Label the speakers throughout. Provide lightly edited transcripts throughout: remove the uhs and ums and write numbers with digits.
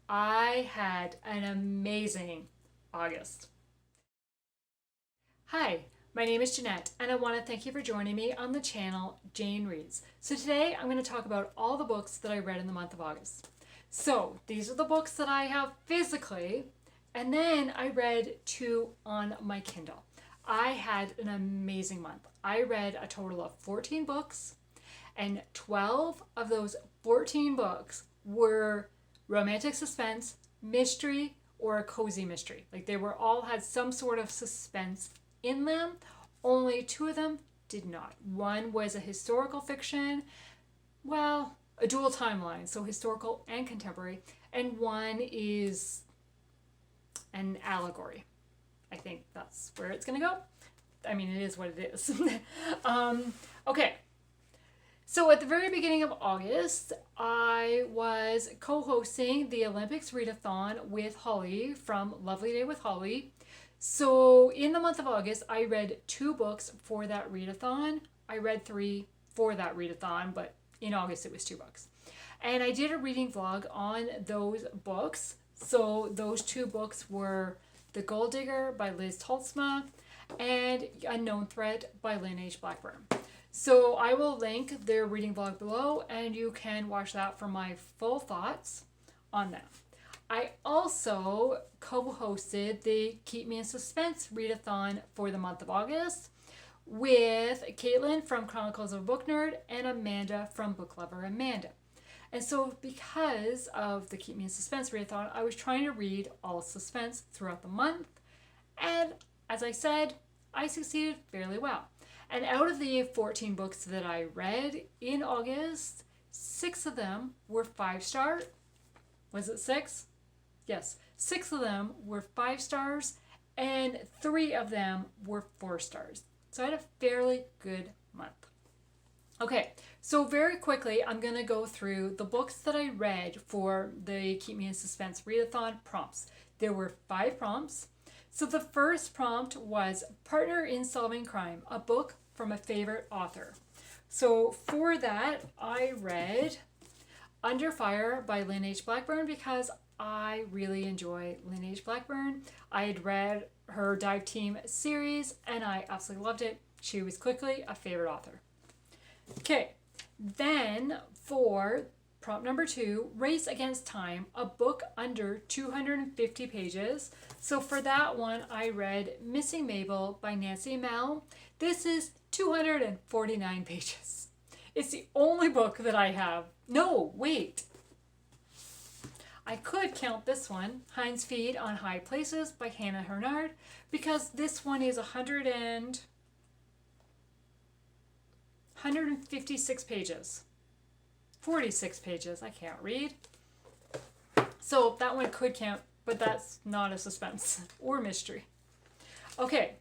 Speaker 1: I had an amazing August. Hi, my name is Jeanette, and I want to thank you for joining me on the channel Jane Reads. So today I'm going to talk about all the books that I read in the month of August. So these are the books that I have physically, and then I read 2 on my Kindle. I had an amazing month. I read a total of 14 books, and 12 of those 14 books were romantic suspense, mystery, or a cozy mystery. Like they were all had some sort of suspense in them. Only 2 of them did not. One was a historical fiction, well, a dual timeline, so historical and contemporary, and one is an allegory. I think that's where it's going to go. I mean, it is what it is. Okay. So at the very beginning of August, I was co-hosting the Olympics Readathon with Holly from Lovely Day with Holly. So in the month of August, I read 2 books for that readathon. I read 3 for that readathon, but in August it was 2 books. And I did a reading vlog on those books. So those 2 books were The Gold Digger by Liz Tolsma and Unknown Threat by Lynn Blackburn. So I will link their reading vlog below, and you can watch that for my full thoughts on them. I also co-hosted the Keep Me in Suspense Readathon for the month of August with Caitlin from Chronicles of a Book Nerd and Amanda from Book Lover Amanda. And so because of the Keep Me in Suspense Readathon, I was trying to read all suspense throughout the month. And as I said, I succeeded fairly well. And out of the 14 books that I read in August, 6 of them were 5-star. Was it 6? Yes, 6 of them were 5 stars and 3 of them were 4 stars. So I had a fairly good month. Okay, so very quickly, I'm going to go through the books that I read for the Keep Me in Suspense Readathon prompts. There were 5 prompts. So the first prompt was Partner in Solving Crime, a book from a favorite author. So for that, I read Under Fire by Lynn Blackburn because I really enjoy Lynn Blackburn. I had read her Dive Team series and I absolutely loved it. She was quickly a favorite author. Okay, then for prompt number 2, Race Against Time, a book under 250 pages. So for that one, I read Missing Mabel by Nancy Mehl. This is 249 pages. It's the only book that I have. No, wait. I could count this one, Hinds Feed on High Places by Hannah Hurnard, because this one is 156 pages. 46 pages, I can't read. So that one could count, but that's not a suspense or mystery. Okay,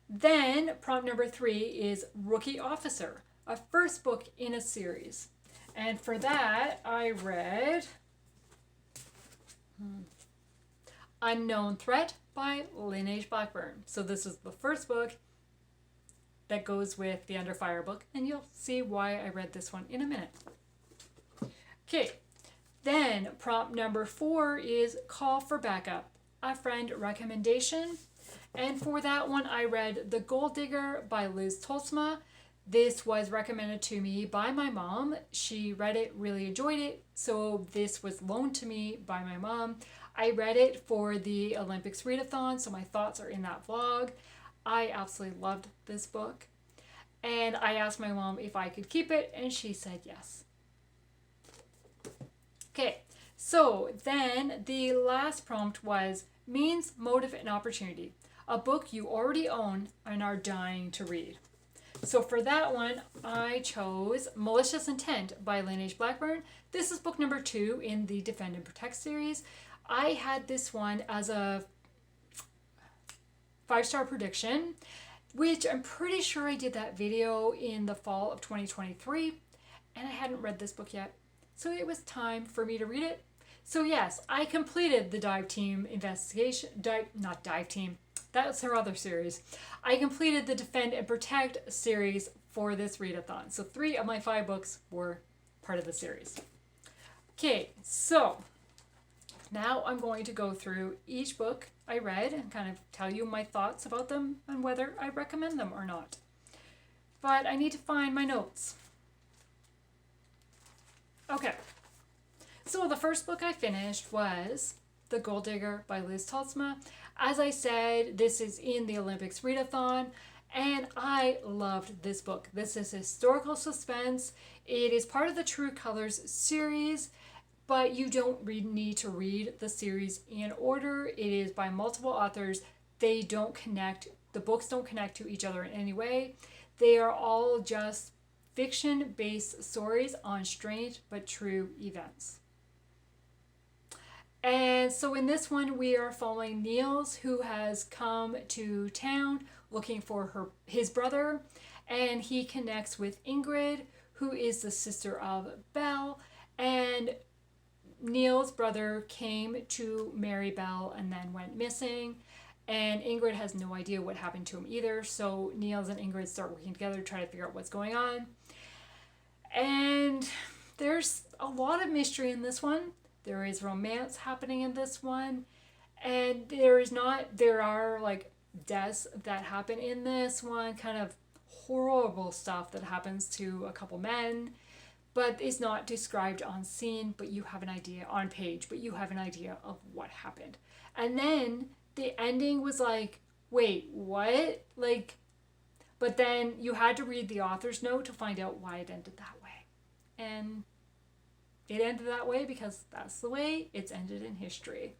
Speaker 1: then prompt number 3 is Rookie Officer, a first book in a series. And for that, I read Unknown Threat by Lynn Blackburn. So this is the first book that goes with the Under Fire book, and you'll see why I read this one in a minute. Okay, then prompt number 4 is Call for Backup, a friend recommendation. And for that one, I read The Gold Digger by Liz Tolsma. This was recommended to me by my mom. She read it, really enjoyed it, so this was loaned to me by my mom. I read it for the Olympics Readathon, so my thoughts are in that vlog. I absolutely loved this book. And I asked my mom if I could keep it, and she said yes. Okay, so then the last prompt was Means, Motive, and Opportunity, a book you already own and are dying to read. So for that one, I chose Malicious Intent by Lynn Blackburn. This is book number 2 in the Defend and Protect series. I had this one as a 5-star prediction, which I'm pretty sure I did that video in the fall of 2023, and I hadn't read this book yet. So it was time for me to read it. So yes, I completed the Dive Team investigation, not Dive Team, that's her other series. I completed the Defend and Protect series for this readathon. So 3 of my 5 books were part of the series. Okay, so Now I'm going to go through each book I read and kind of tell you my thoughts about them and whether I recommend them or not. But I need to find my notes. Okay. So the first book I finished was The Gold Digger by Liz Tolsma. As I said, this is in the Olympics Readathon, and I loved this book. This is historical suspense. It is part of the True Colors series, but you don't need to read the series in order. It is by multiple authors. They don't connect, the books don't connect to each other in any way. They are all just fiction-based stories on strange but true events. And so in this one, we are following Niels, who has come to town looking for his brother, and he connects with Ingrid, who is the sister of Belle, and Niels' brother came to marry Belle and then went missing, and Ingrid has no idea what happened to him either, so Niels and Ingrid start working together to try to figure out what's going on. And there's a lot of mystery in this one. There is romance happening in this one, and there are like deaths that happen in this one, kind of horrible stuff that happens to a couple men, but it's not described on scene, but you have an idea on page, but you have an idea of what happened. And then the ending was like, wait, what? Like, but then you had to read the author's note to find out why it ended that way. And it ended that way because that's the way it's ended in history.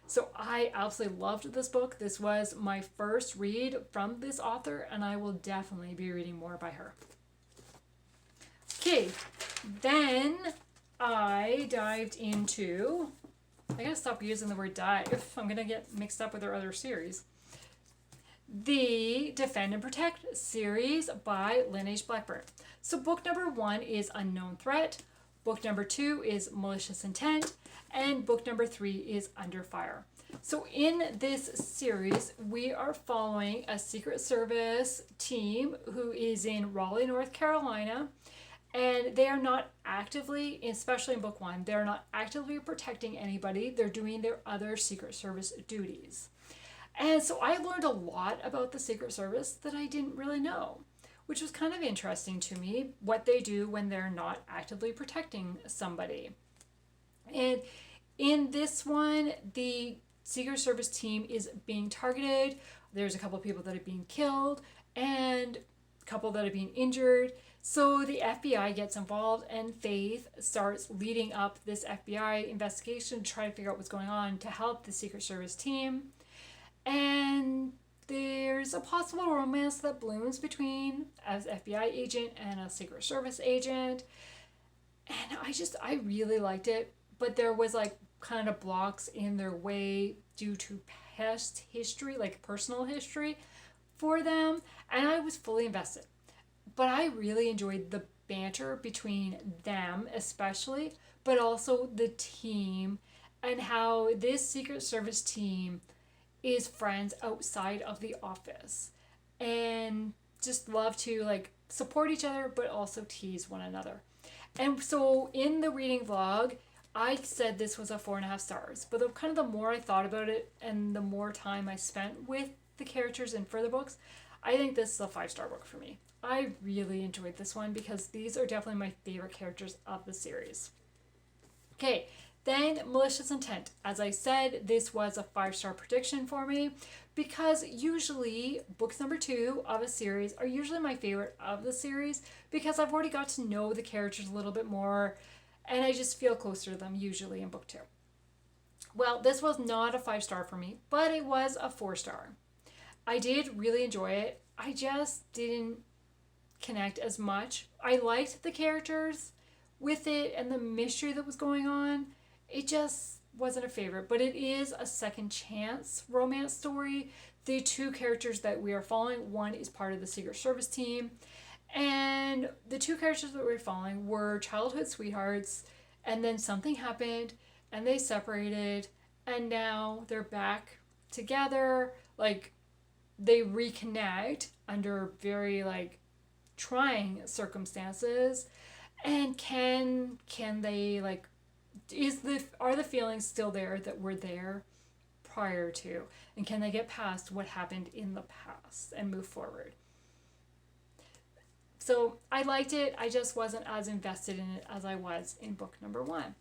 Speaker 1: So I absolutely loved this book. This was my first read from this author, and I will definitely be reading more by her. Okay, then I dived into, I gotta stop using the word dive. I'm gonna get mixed up with her other series. The Defend and Protect series by Lynn Blackburn. So book number 1 is Unknown Threat. Book number 2 is Malicious Intent, and book number 3 is Under Fire. So in this series, we are following a Secret Service team who is in Raleigh, North Carolina, and they are not actively, especially in book 1, they're not actively protecting anybody. They're doing their other Secret Service duties. And so I learned a lot about the Secret Service that I didn't really know, which was kind of interesting to me, what they do when they're not actively protecting somebody. And in this one, the Secret Service team is being targeted. There's a couple of people that are being killed and a couple that are being injured. So the FBI gets involved, and Faith starts leading up this FBI investigation to try to figure out what's going on to help the Secret Service team. And there's a possible romance that blooms between an FBI agent and a Secret Service agent. And I really liked it. But there was like kind of blocks in their way due to past history, like personal history for them. And I was fully invested. But I really enjoyed the banter between them especially, but also the team, and how this Secret Service team is friends outside of the office and just love to like support each other but also tease one another. And so in the reading vlog, I said this was a 4.5 stars, but the more I thought about it and the more time I spent with the characters in further books, I think this is a 5-star book for me. I really enjoyed this one because these are definitely my favorite characters of the series. Okay, then Malicious Intent. As I said, this was a 5-star prediction for me because usually books number 2 of a series are usually my favorite of the series because I've already got to know the characters a little bit more and I just feel closer to them usually in book 2. Well, this was not a 5-star for me, but it was a 4-star. I did really enjoy it. I just didn't connect as much. I liked the characters with it and the mystery that was going on. It just wasn't a favorite, but it is a second chance romance story. The 2 characters that we are following, one is part of the Secret Service team, and the 2 characters that we're following were childhood sweethearts, and then something happened and they separated, and now they're back together. Like, they reconnect under very like trying circumstances, and can they like are the feelings still there that were there prior to, and can they get past what happened in the past and move forward? So I liked it. I just wasn't as invested in it as I was in book number 1.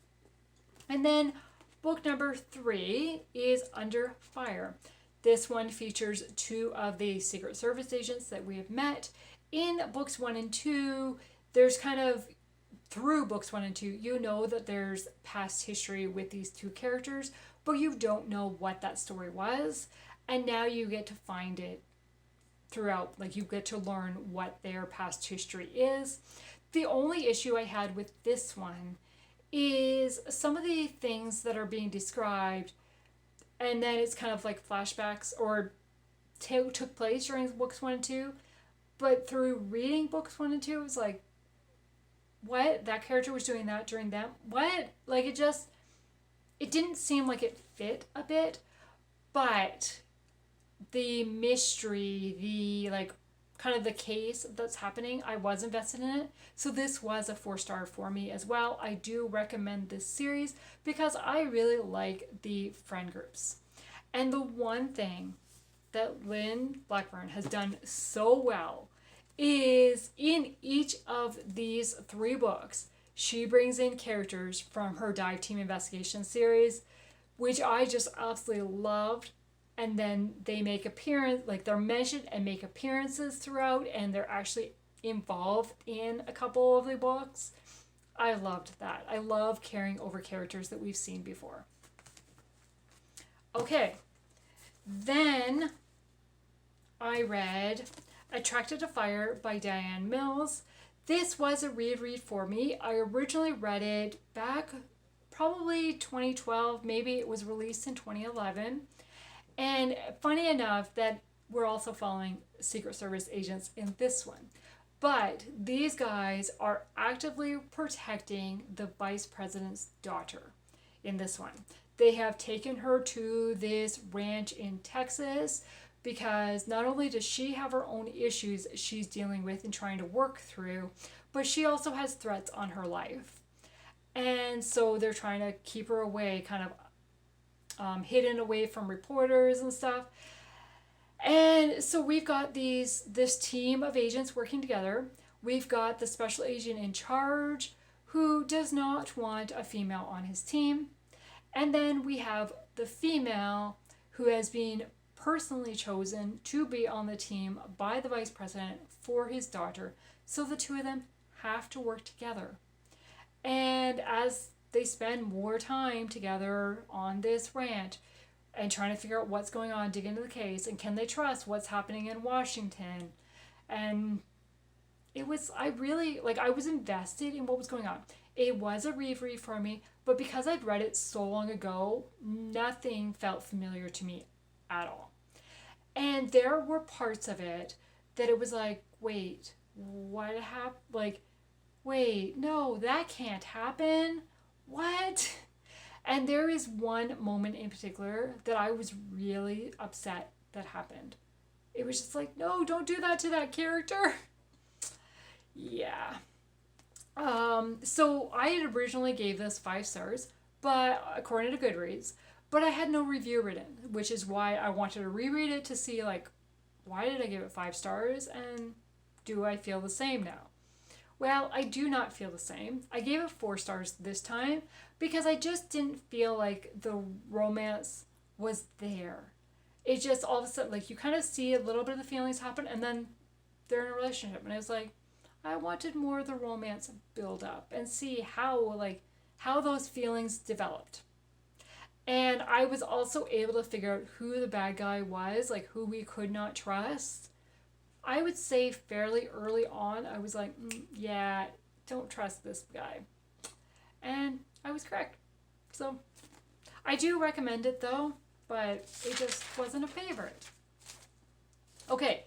Speaker 1: And then book number 3 is Under Fire. This one features 2 of the Secret Service agents that we have met. In books 1 and 2, there's kind of, through books 1 and 2, you know that there's past history with these 2 characters, but you don't know what that story was. And now you get to find it throughout, like you get to learn what their past history is. The only issue I had with this one is some of the things that are being described, and then it's kind of like flashbacks or took place during books 1 and 2, but through reading books 1 and 2, it was like, what? That character was doing that during them? What? Like, it didn't seem like it fit a bit, but the mystery, the like kind of the case that's happening, I was invested in it. So this was a 4-star for me as well. I do recommend this series because I really like the friend groups. And the one thing that Lynn Blackburn has done so well is in each of these 3 books, she brings in characters from her Dive Team Investigation series, which I just absolutely loved. And then they make appearance, like they're mentioned and make appearances throughout, and they're actually involved in a couple of the books. I loved that. I love carrying over characters that we've seen before. Okay, then I read Attracted to Fire by DiAnn Mills. This was a reread for me. I originally read it back probably 2012, maybe it was released in 2011. And funny enough that we're also following Secret Service agents in this one. But these guys are actively protecting the vice president's daughter in this one. They have taken her to this ranch in Texas because not only does she have her own issues she's dealing with and trying to work through, but she also has threats on her life. And so they're trying to keep her away, kind of hidden away from reporters and stuff. And so we've got this team of agents working together. We've got the special agent in charge who does not want a female on his team. And then we have the female who has been personally chosen to be on the team by the vice president for his daughter. So the 2 of them have to work together. And as they spend more time together on this ranch and trying to figure out what's going on, dig into the case, and can they trust what's happening in Washington. And it was, I was invested in what was going on. It was a reread for me, but because I'd read it so long ago, nothing felt familiar to me at all. And there were parts of it that it was like, wait, what happened? Like, wait, no, that can't happen. What? And there is one moment in particular that I was really upset that happened. It was just like, no, don't do that to that character. Yeah. So I had originally gave this 5 stars, but according to Goodreads, but I had no review written, which is why I wanted to reread it to see, like, why did I give it 5 stars and do I feel the same now? Well, I do not feel the same. I gave it 4 stars this time because I just didn't feel like the romance was there. It just all of a sudden, like, you kind of see a little bit of the feelings happen and then they're in a relationship. And I was like, I wanted more of the romance build up and see how those feelings developed. And I was also able to figure out who the bad guy was, like who we could not trust. I would say fairly early on, I was like, yeah, don't trust this guy. And I was correct. So I do recommend it though, but it just wasn't a favorite. Okay,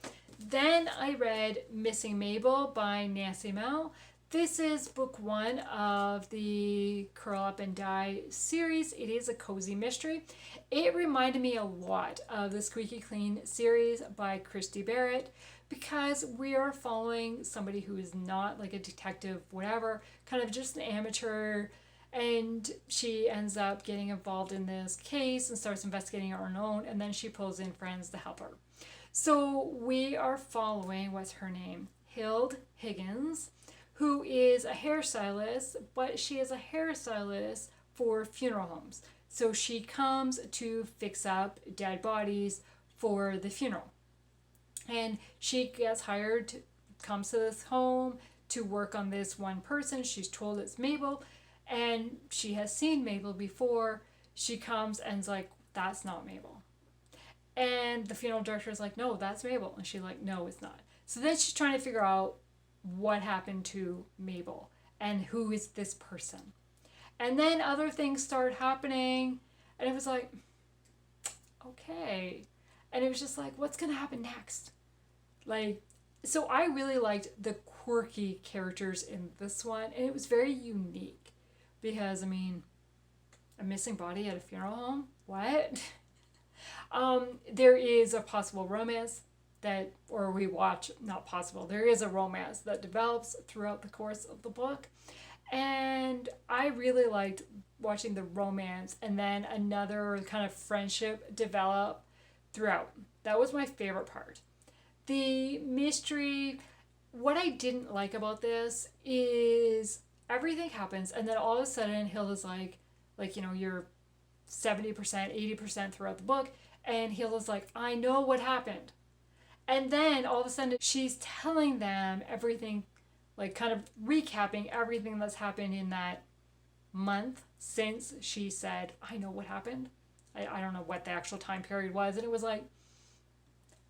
Speaker 1: then I read Missing Mabel by Nancy Mehl. This is book 1 of the Curl Up and Die series. It is a cozy mystery. It reminded me a lot of the Squeaky Clean series by Christy Barritt because we are following somebody who is not like a detective, whatever, kind of just an amateur, And she ends up getting involved in this case and starts investigating on her own, and then she pulls in friends to help her. So we are following, what's her name? Higgins, who is a hairstylist, but she is a hairstylist for funeral homes. So she comes to fix up dead bodies for the funeral. And she gets hired, comes to this home to work on this one person. She's told it's Mabel, and she has seen Mabel before. She comes and's like, that's not Mabel. And the funeral director is like, no, that's Mabel. And she's like, no, it's not. So then she's trying to figure out what happened to Mabel and who is this person. And then other things start happening, and it was like, okay. And it was just like, what's going to happen next? Like, so I really liked the quirky characters in this one, and it was very unique because, I mean, a missing body at a funeral home? What? There is a possible romance that, or we watch, not possible, there is a romance that develops throughout the course of the book. And I really liked watching the romance and then another kind of friendship develop throughout. That was my favorite part. The mystery, what I didn't like about this is everything happens and then all of a sudden Hilda's like, you know, you're 70%, 80% throughout the book, and Hilda's like, I know what happened. And then all of a sudden she's telling them everything, like kind of recapping everything that's happened in that month since she said, I know what happened. I don't know what the actual time period was. And it was like,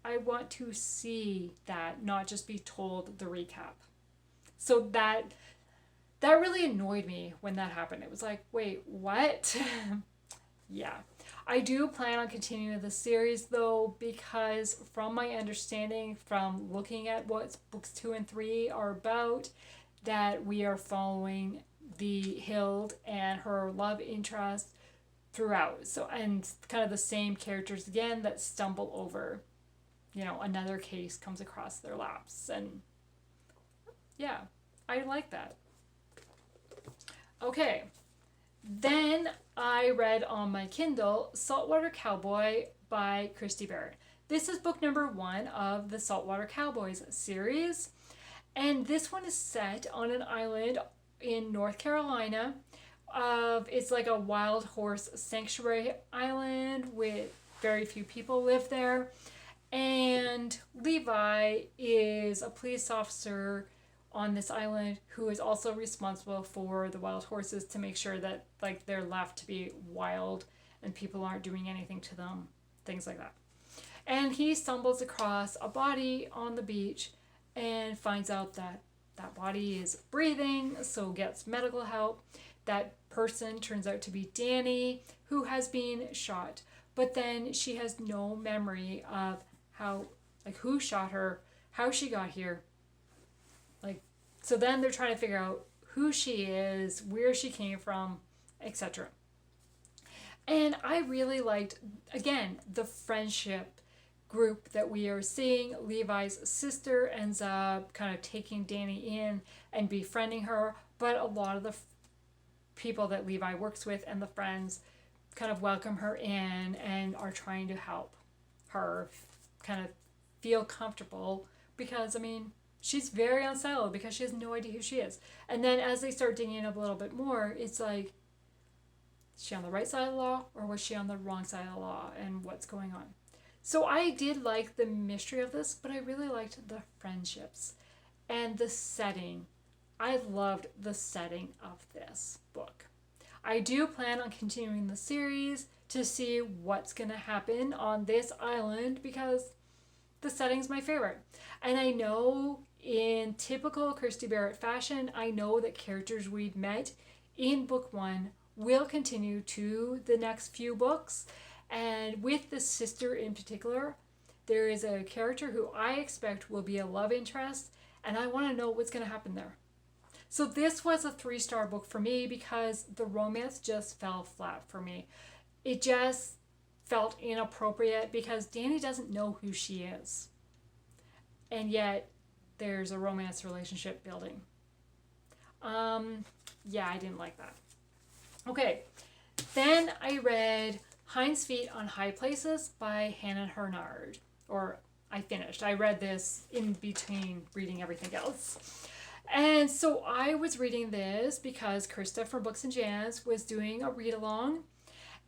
Speaker 1: I want to see that, not just be told the recap. So that really annoyed me when that happened. It was like, wait, what? Yeah. I do plan on continuing the series though, because from my understanding, from looking at what books 2 and 3 are about, that we are following the Hild and her love interest throughout. So, and kind of the same characters again that stumble over, you know, another case comes across their laps. And yeah, I like that. Okay. Then I read on my Kindle Saltwater Cowboy by Christy Barritt. This is book number 1 of the Saltwater Cowboys series. And this one is set on an island in North Carolina. It's like a wild horse sanctuary island with very few people live there. And Levi is a police officer on this island who is also responsible for the wild horses to make sure that like they're left to be wild and people aren't doing anything to them, things like that. And he stumbles across a body on the beach and finds out that that body is breathing, so gets medical help. That person turns out to be Dani, who has been shot, but then she has no memory of how, like, who shot her, how she got here. Like, so then they're trying to figure out who she is, where she came from, etc. And I really liked, again, the friendship group that we are seeing. Levi's sister ends up kind of taking Dani in and befriending her, but a lot of the people that Levi works with and the friends kind of welcome her in and are trying to help her kind of feel comfortable, because, I mean, she's very unsettled because she has no idea who she is. And then as they start digging up a little bit more, it's like, is she on the right side of the law or was she on the wrong side of the law, and what's going on? So I did like the mystery of this, but I really liked the friendships and the setting. I loved the setting of this book. I do plan on continuing the series to see what's going to happen on this island because the setting's my favorite. And I know in typical Christy Barritt fashion, I know that characters we've met in book 1 will continue to the next few books. And with the sister in particular, there is a character who I expect will be a love interest, and I want to know what's going to happen there. So this was a 3-star book for me because the romance just fell flat for me. It just felt inappropriate because Dani doesn't know who she is. And yet there's a romance relationship building. Yeah, I didn't like that. Okay, then I read Hinds' Feet on High Places by Hannah Hurnard. Or I finished. I read this in between reading everything else. And so I was reading this because Krista from Books and Jazz was doing a read along.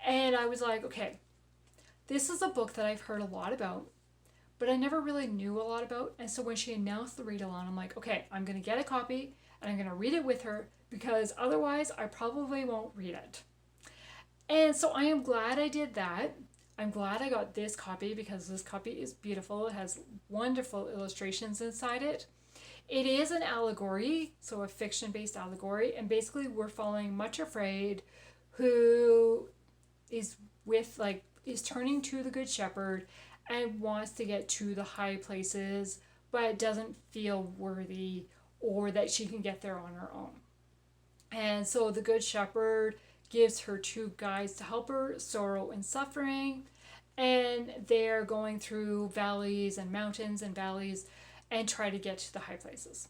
Speaker 1: And I was like, okay, this is a book that I've heard a lot about, but I never really knew a lot about. And so when she announced the read along, I'm like, okay, I'm going to get a copy and I'm going to read it with her because otherwise I probably won't read it. And so I am glad I did that. I'm glad I got this copy because this copy is beautiful. It has wonderful illustrations inside it. It is an allegory, so a fiction-based allegory, and basically we're following Much Afraid, who is is turning to the Good Shepherd and wants to get to the high places, but doesn't feel worthy or that she can get there on her own. And so the Good Shepherd gives her 2 guides to help her, sorrow and suffering, and they're going through valleys and mountains and valleys and try to get to the high places.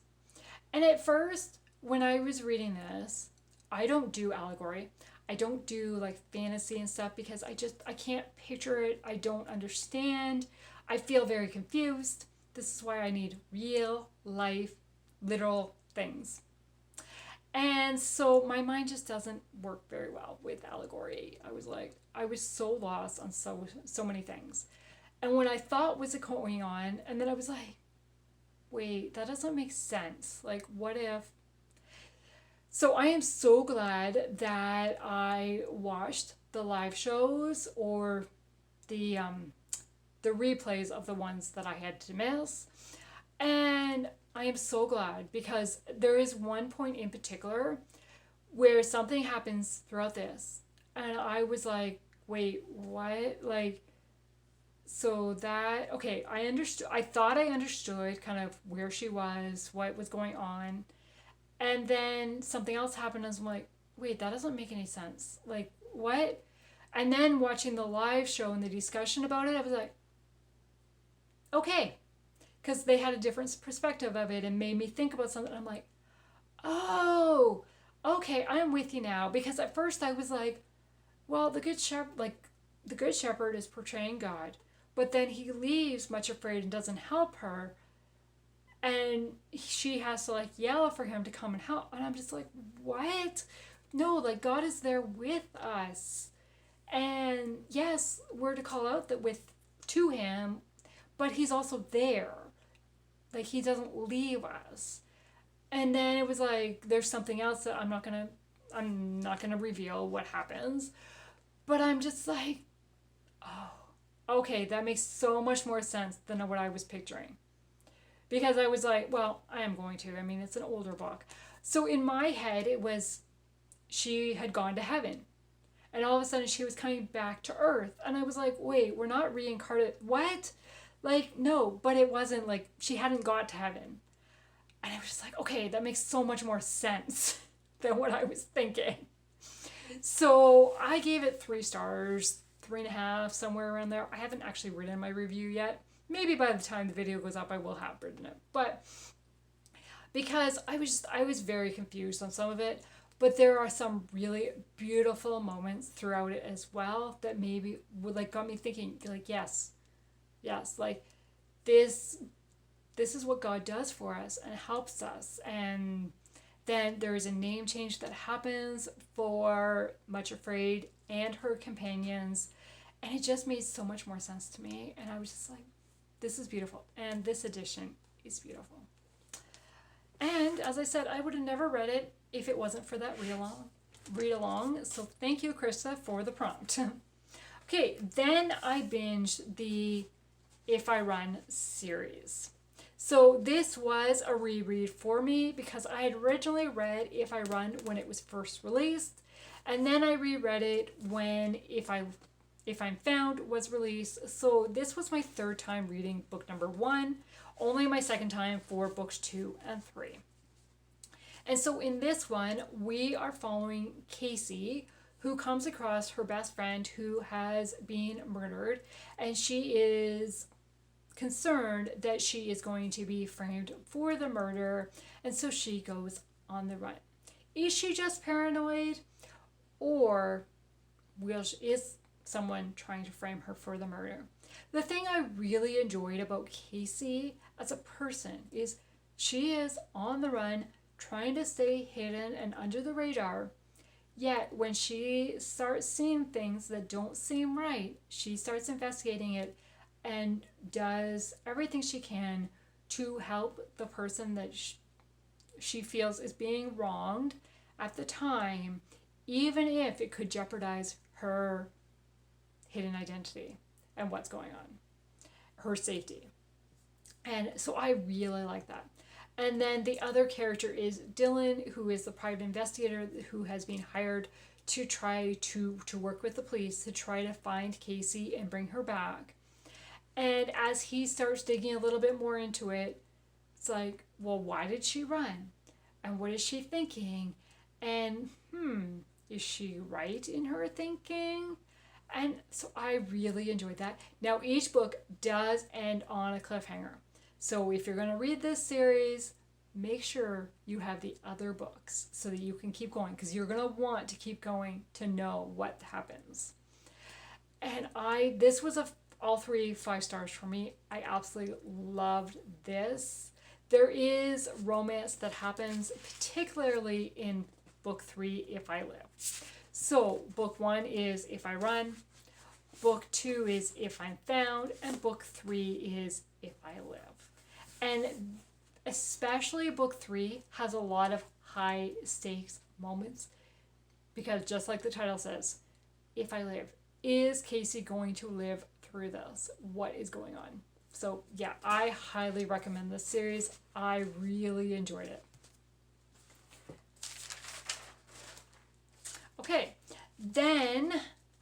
Speaker 1: And at first, when I was reading this, I don't do allegory. I don't do like fantasy and stuff because I can't picture it. I don't understand. I feel very confused. This is why I need real life, literal things. And so my mind just doesn't work very well with allegory. I was so lost on so many things. And when I thought was it going on, and then I was like, wait, that doesn't make sense. Like, what if? So I am so glad that I watched the live shows or the replays of the ones that I had to miss. And I am so glad because there is one point in particular where something happens throughout this. And I was like, wait, what? Like, so that, okay, I understood. I thought I understood kind of where she was, what was going on. And then something else happened and I was like, wait, that doesn't make any sense. Like, what? And then watching the live show and the discussion about it, I was like, okay. Because they had a different perspective of it and made me think about something. I'm like, oh, okay, I'm with you now. Because at first I was like, well, the Good Shepherd is portraying God, but then he leaves Much Afraid and doesn't help her, and she has to like yell for him to come and help. And I'm just like, what? No, like God is there with us, and yes, we're to call out to him, but he's also there. Like, he doesn't leave us. And then it was like, there's something else that I'm not gonna reveal what happens. But I'm just like, oh, okay, that makes so much more sense than what I was picturing. Because I was like, well, I am going to. I mean, it's an older book. So in my head, it was, she had gone to heaven. And all of a sudden, she was coming back to Earth. And I was like, wait, we're not reincarnated. What? Like, no, but it wasn't like she hadn't got to heaven. And I was just like, okay, that makes so much more sense than what I was thinking. So I gave it 3 stars, 3.5, somewhere around there. I haven't actually written my review yet. Maybe by the time the video goes up, I will have written it. But because I was very confused on some of it. But there are some really beautiful moments throughout it as well that maybe got me thinking, like, yes, like this is what God does for us and helps us. And then there is a name change that happens for Much Afraid and her companions, and it just made so much more sense to me. And I was just like, this is beautiful, and this edition is beautiful. And as I said, I would have never read it if it wasn't for that read along. So thank you, Krista, for the prompt. Okay, then I binged the If I Run series. So this was a reread for me because I had originally read If I Run when it was first released, and then I reread it when If I'm Found was released. So this was my 3rd time reading book number 1, only my 2nd time for books 2 and 3. And so in this one, we are following Casey, who comes across her best friend who has been murdered, and she is concerned that she is going to be framed for the murder, and so she goes on the run. Is she just paranoid, or is someone trying to frame her for the murder? The thing I really enjoyed about Casey as a person is she is on the run, trying to stay hidden and under the radar. Yet when she starts seeing things that don't seem right, she starts investigating it and does everything she can to help the person that she feels is being wronged at the time, even if it could jeopardize her hidden identity and what's going on, her safety. And so I really like that. And then the other character is Dylan, who is the private investigator who has been hired to try to work with the police to try to find Casey and bring her back. And as he starts digging a little bit more into it, it's like, well, why did she run? And what is she thinking? And is she right in her thinking? And so I really enjoyed that. Now, each book does end on a cliffhanger. So if you're going to read this series, make sure you have the other books so that you can keep going, because you're going to want to keep going to know what happens. And this was all 3 5 stars for me. I absolutely loved this. There is romance that happens, particularly in book 3, If I Live. So book 1 is If I Run, book 2 is If I'm Found, and book 3 is If I Live. And especially book 3 has a lot of high stakes moments, because just like the title says, if I live, is Casey going to live through this? What is going on? So yeah, I highly recommend this series. I really enjoyed it. Okay, then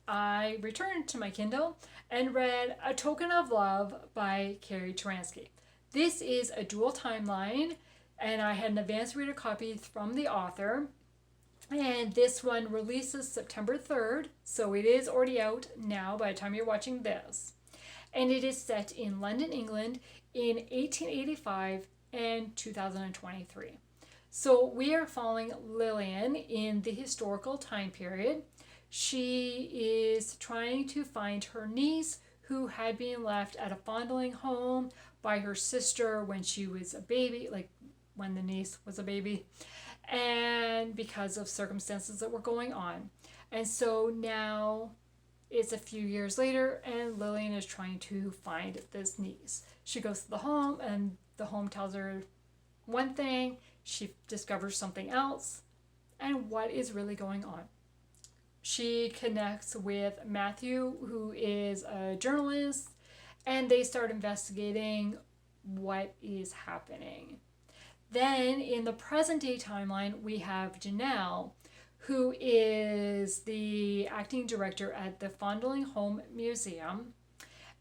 Speaker 1: I returned to my Kindle and read A Token of Love by Carrie Turansky. This is a dual timeline, and I had an advanced reader copy from the author. And this one releases September 3rd, so it is already out now by the time you're watching this. And it is set in London, England in 1885 and 2023. So we are following Lillian in the historical time period. She is trying to find her niece, who had been left at a fondling home by her sister when she was a baby, like when the niece was a baby, and because of circumstances that were going on. And so now it's a few years later, and Lillian is trying to find this niece. She goes to the home, and the home tells her one thing, she discovers something else, and what is really going on. She connects with Matthew, who is a journalist, and they start investigating what is happening. Then in the present day timeline, we have Janelle, who is the acting director at the Fondling Home Museum,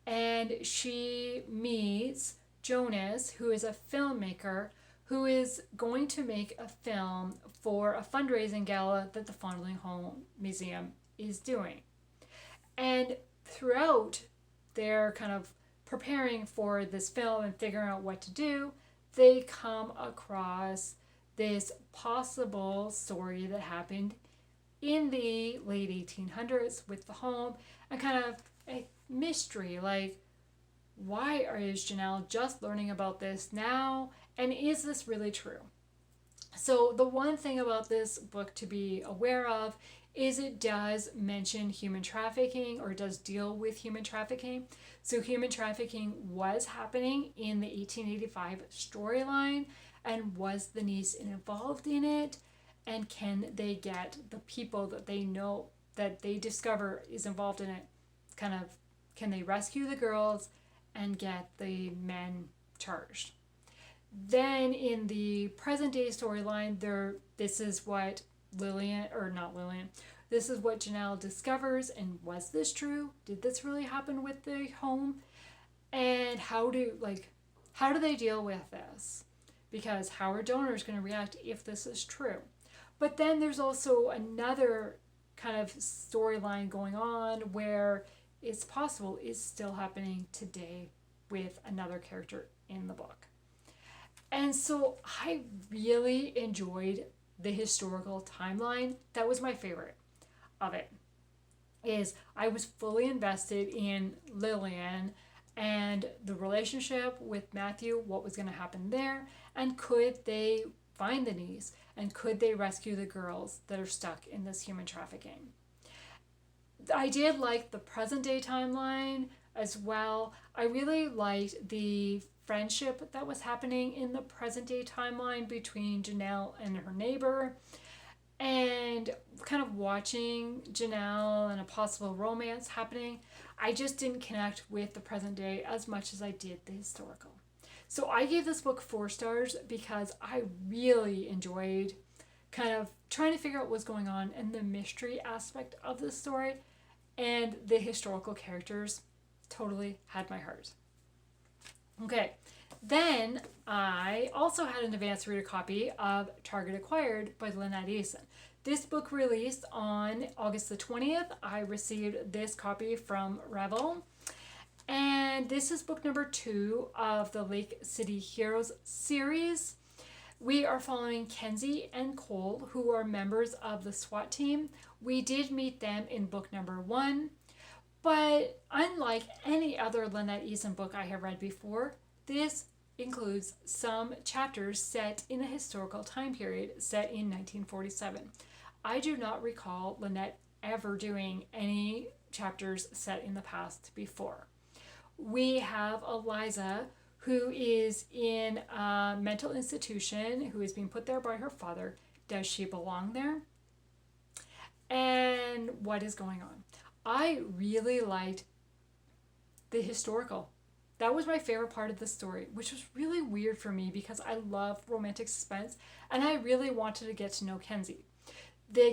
Speaker 1: and she meets Jonas, who is a filmmaker who is going to make a film for a fundraising gala that the Fondling Home Museum is doing. And throughout their kind of preparing for this film and figuring out what to do, they come across this possible story that happened in the late 1800s with the home, and kind of a mystery, like, why is Janelle just learning about this now, and is this really true? So the one thing about this book to be aware of is it does mention human trafficking, or does deal with human trafficking. So human trafficking was happening in the 1885 storyline, and was the niece involved in it? And can they get the people that they know, that they discover is involved in it, kind of, can they rescue the girls and get the men charged? Then in the present day storyline, this is what this is what Janelle discovers, and was this true? Did this really happen with the home? And how do they deal with this? Because how are donors going to react if this is true? But then there's also another kind of storyline going on where it's possible it's still happening today with another character in the book. And so I really enjoyed the historical timeline. That was my favorite. of it is I was fully invested in Lillian and the relationship with Matthew, what was going to happen there, and could they find the niece, and could they rescue the girls that are stuck in this human trafficking. I did like the present day timeline as well. I really liked the friendship that was happening in the present day timeline between Janelle and her neighbor, and kind of watching Janelle and a possible romance happening. I just didn't connect with the present day as much as I did the historical. So I gave this book 4 stars because I really enjoyed kind of trying to figure out what's going on and the mystery aspect of the story, and the historical characters totally had my heart. Okay, then I also had an advanced reader copy of Target Acquired by Lynette Eason. This book released on August the 20th. I received this copy from Revel. And this is book number 2 of the Lake City Heroes series. We are following Kenzie and Cole, who are members of the SWAT team. We did meet them in book number 1. But unlike any other Lynette Eason book I have read before, this includes some chapters set in a historical time period set in 1947. I do not recall Lynette ever doing any chapters set in the past before. We have Eliza, who is in a mental institution, who is being put there by her father. Does she belong there? And what is going on? I really liked the historical. That was my favorite part of the story, which was really weird for me because I love romantic suspense and I really wanted to get to know Kenzie.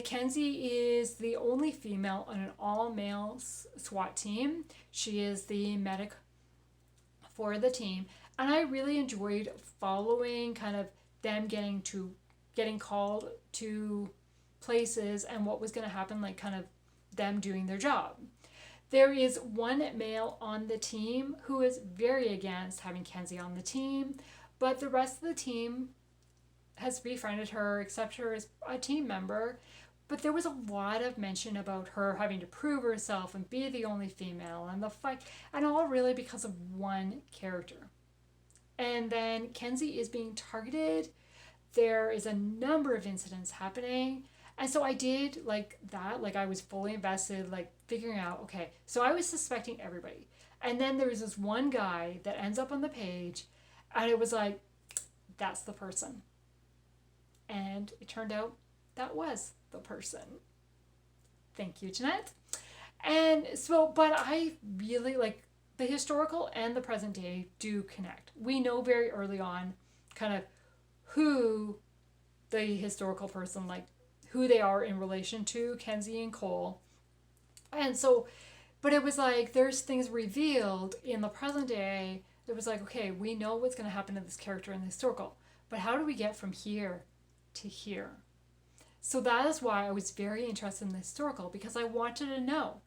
Speaker 1: Kenzie is the only female on an all-male SWAT team. She is the medic for the team, and I really enjoyed following kind of them getting called to places and what was going to happen, like kind of them doing their job. There is one male on the team who is very against having Kenzie on the team, but the rest of the team has befriended her, accepted her as a team member. But there was a lot of mention about her having to prove herself and be the only female and the fight, and all really because of one character. And then Kenzie is being targeted. There is a number of incidents happening. And so I did like that. Like I was fully invested, like figuring out, okay, so I was suspecting everybody. And then there was this one guy that ends up on the page, and it was like, that's the person. And it turned out that was the person. Thank you, Jeanette. And so, but I really like the historical and the present day do connect. We know very early on kind of who the historical person, like who they are in relation to Kenzie and Cole. And so, but it was like there's things revealed in the present day. It was like, okay, we know what's going to happen to this character in the historical, but how do we get from here to here? So that is why I was very interested in the historical, because I wanted to know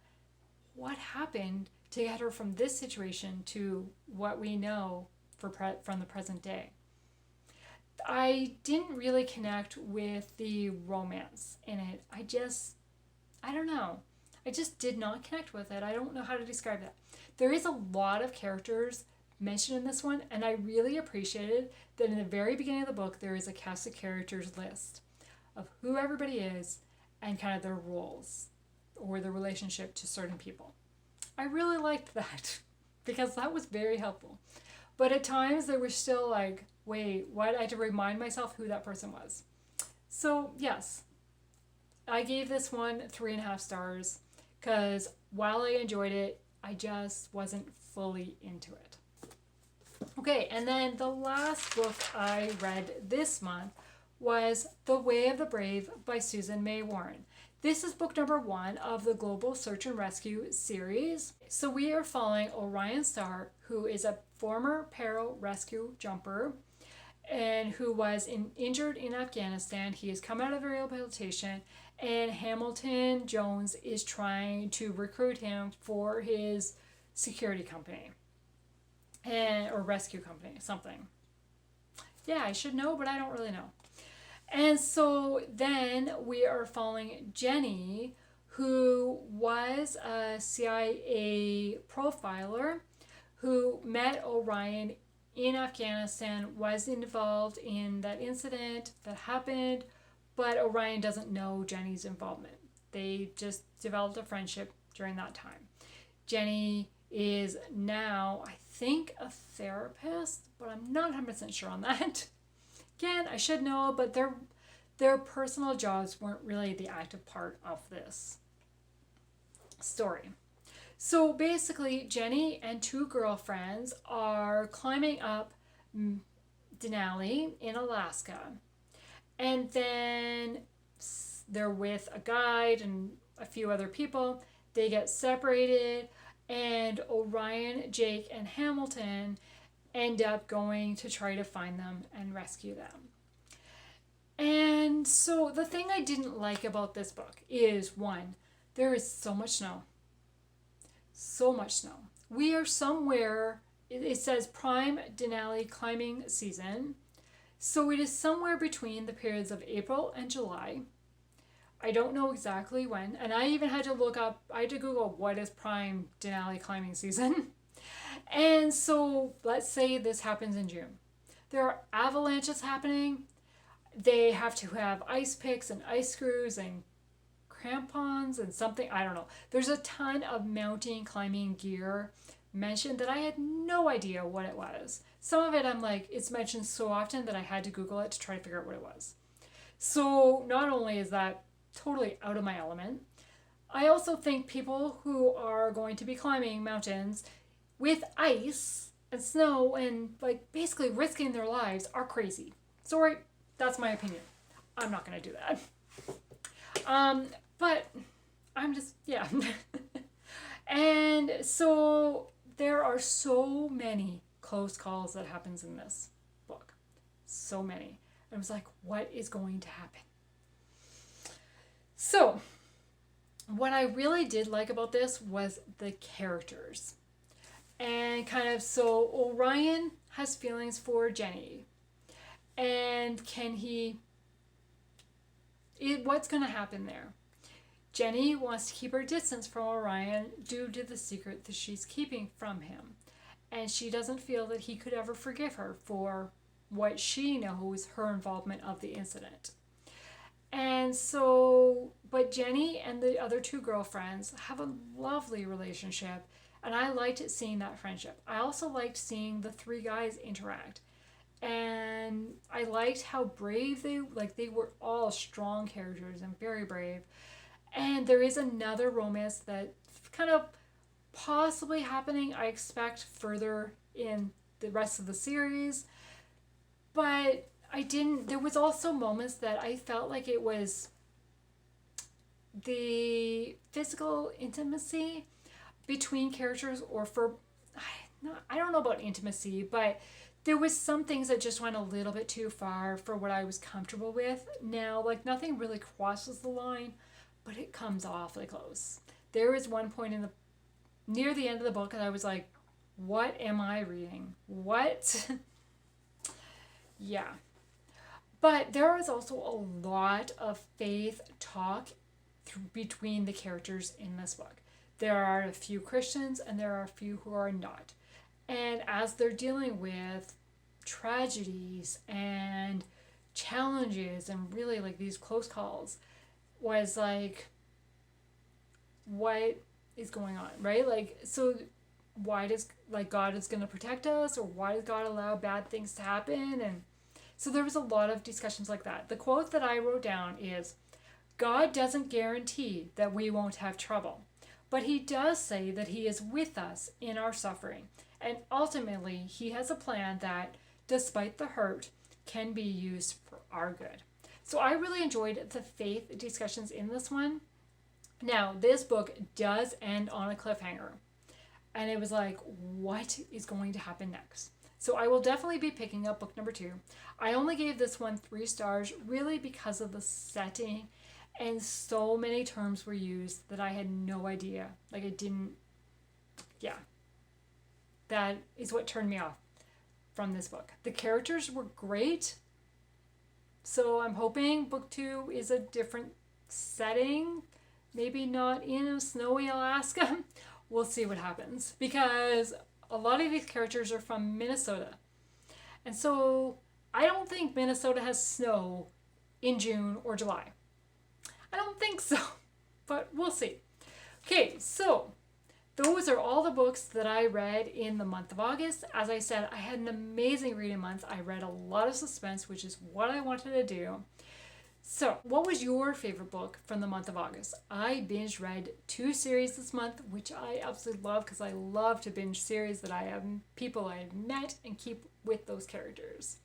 Speaker 1: what happened to get her from this situation to what we know from the present day. I didn't really connect with the romance in it. I don't know. I just did not connect with it. I don't know how to describe that. There is a lot of characters mentioned in this one, and I really appreciated that in the very beginning of the book there is a cast of characters list of who everybody is and kind of their roles or their relationship to certain people. I really liked that because that was very helpful. But at times there was still like, wait, what? I had to remind myself who that person was. So yes, I gave this one 3.5 stars because while I enjoyed it, I just wasn't fully into it. Okay, and then the last book I read this month was The Way of the Brave by Susan May Warren. This is book number 1 of the Global Search and Rescue series. So we are following Orion Starr, who is a former pararescue jumper and who was injured in Afghanistan. He has come out of rehabilitation, and Hamilton Jones is trying to recruit him for his security company or rescue company, something. Yeah, I should know, but I don't really know. And so then we are following Jenny, who was a CIA profiler who met Orion in Afghanistan, was involved in that incident that happened, but Orion doesn't know Jenny's involvement. They just developed a friendship during that time. Jenny is now, I think, a therapist, but I'm not 100% sure on that. Again, I should know, but their personal jobs weren't really the active part of this story. So basically, Jenny and two girlfriends are climbing up Denali in Alaska. And then they're with a guide and a few other people. They get separated, and Orion, Jake, and Hamilton end up going to try to find them and rescue them. And so the thing I didn't like about this book is, one, there is so much snow. So much snow. We are somewhere, it says prime Denali climbing season. So it is somewhere between the periods of April and July. I don't know exactly when. And I even had to look up, I had to Google what is prime Denali climbing season. And so let's say this happens in June. There are avalanches happening. They have to have ice picks and ice screws and crampons and something, I don't know. There's a ton of mountain climbing gear mentioned that I had no idea what it was. Some of it I'm like, it's mentioned so often that I had to Google it to try to figure out what it was. So not only is that totally out of my element, I also think people who are going to be climbing mountains with ice and snow and like basically risking their lives are crazy. Sorry, that's my opinion. I'm not going to do that. But I'm just, yeah. And so there are so many close calls that happens in this book. So many. And I was like, what is going to happen? So what I really did like about this was the characters. And kind of, so Orion has feelings for Jenny. And what's going to happen there? Jenny wants to keep her distance from Orion due to the secret that she's keeping from him. And she doesn't feel that he could ever forgive her for what she knows her involvement of the incident. And so, but Jenny and the other two girlfriends have a lovely relationship. And I liked seeing that friendship. I also liked seeing the three guys interact. And I liked how brave they were all strong characters and very brave. And there is another romance that kind of possibly happening, I expect, further in the rest of the series. But there was also moments that I felt like it was the physical intimacy between characters, or I don't know about intimacy, but there was some things that just went a little bit too far for what I was comfortable with. Now, like, nothing really crosses the line, but it comes awfully close. There is one point near the end of the book that I was like, what am I reading? What? Yeah. But there is also a lot of faith talk between the characters in this book. There are a few Christians and there are a few who are not. And as they're dealing with tragedies and challenges and really like these close calls, was like, what is going on, right? Like, so why does, like, God is going to protect us, or why does God allow bad things to happen? And so there was a lot of discussions like that. The quote that I wrote down is, God doesn't guarantee that we won't have trouble, but he does say that he is with us in our suffering. And ultimately, he has a plan that, despite the hurt, can be used for our good. So I really enjoyed the faith discussions in this one. Now, this book does end on a cliffhanger. And it was like, what is going to happen next? So I will definitely be picking up book number 2. I only gave this one 3 stars, really because of the setting. And so many terms were used that I had no idea. Like, I didn't, yeah. That is what turned me off from this book. The characters were great. So I'm hoping book 2 is a different setting. maybe not in snowy Alaska. We'll see what happens, because a lot of these characters are from Minnesota. And so I don't think Minnesota has snow in June or July. I don't think so, but we'll see. Okay, so those are all the books that I read in the month of August. As I said, I had an amazing reading month. I read a lot of suspense, which is what I wanted to do. So, what was your favorite book from the month of August? I binge read 2 series this month, which I absolutely love, because I love to binge series that I have people I have met and keep with those characters.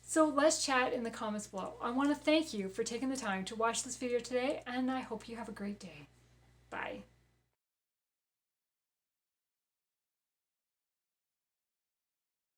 Speaker 1: So let's chat in the comments below. I want to thank you for taking the time to watch this video today, and I hope you have a great day.